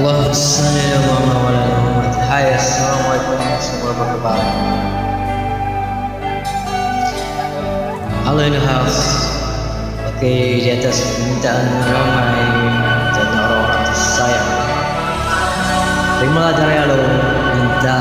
Allah salli ala Muhammad. Hai, assalamualaikum warahmatullahi wabarakatuh. Halo in the house. Oke, di atas permintaan ramai dan orang-orang tersayang, terimalah dari Allah minta.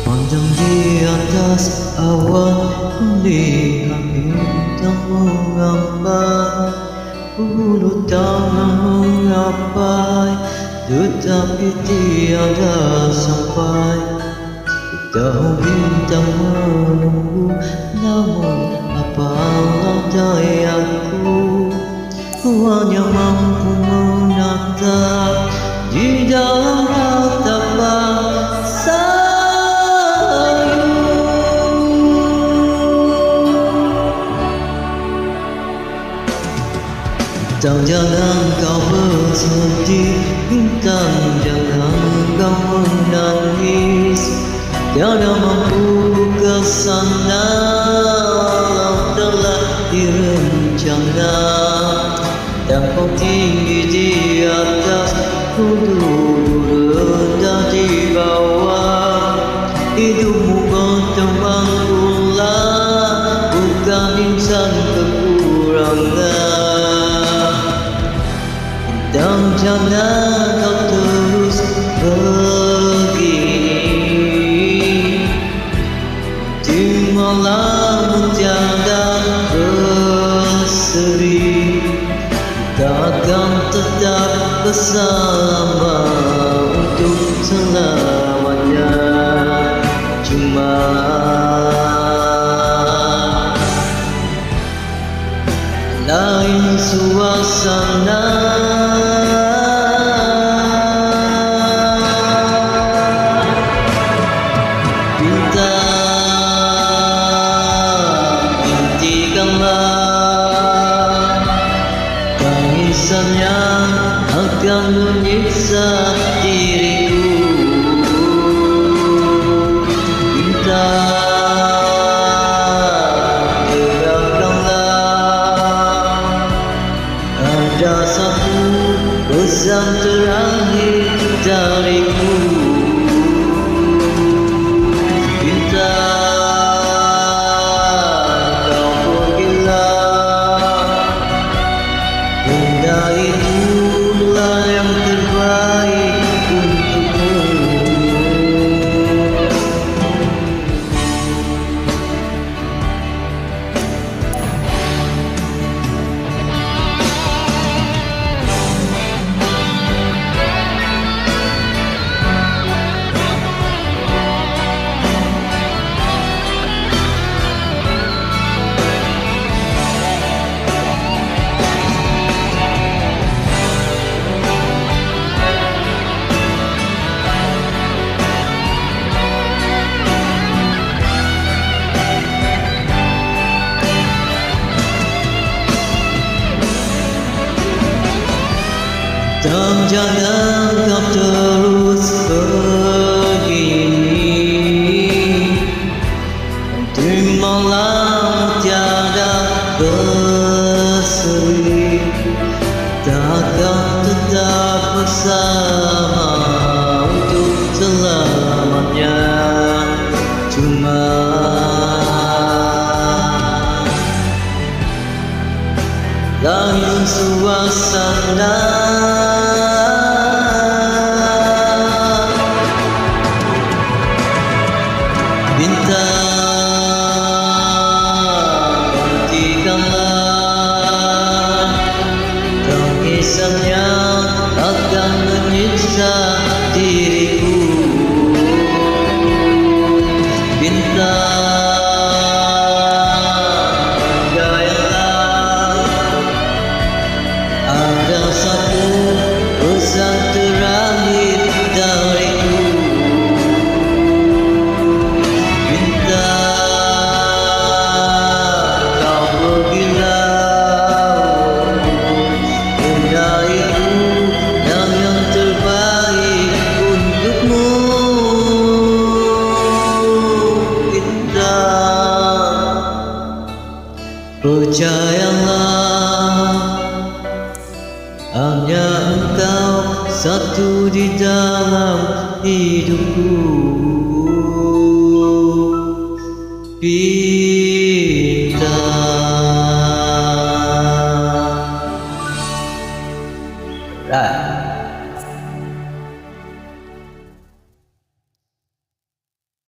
Pandang di atas awan, melihat bintang menggambar, bulu tangan menggapai, tetapi tiada sampai. Tahu bintang menunggu, namun apalah dayaku, ku hanya mampu menatap di dalam ratapan bintang, jangan kau bersedih, bintang, jangan kau menangis. Tiada mampu ke sana, telah direncana. Tanpa tinggi di atas, kudu rendah di bawah. Hidupmu berteman ulang, bukan insan kekurangan. Dan jangan kau terus begini, terimalah tiada berseri. Takkan tetap bersama untuk selamanya, cuma lain suasana. Hentikanlah tangisan yang akan menyiksa diriku. Ada satu pesan terakhir dariku. Kau pergilah, benda itulah yang terbaik untukmu. Dan jangan kau terus begini, terimalah tiada berseri. Takkan tetap bersama untuk selamanya, cuma lain suasana. Bintang, hentikanlah tangisan yang akan menyiksa diriku. Bintang, percayalah, ada satu pesan percayalah, hanya engkau satu di dalam hidupku.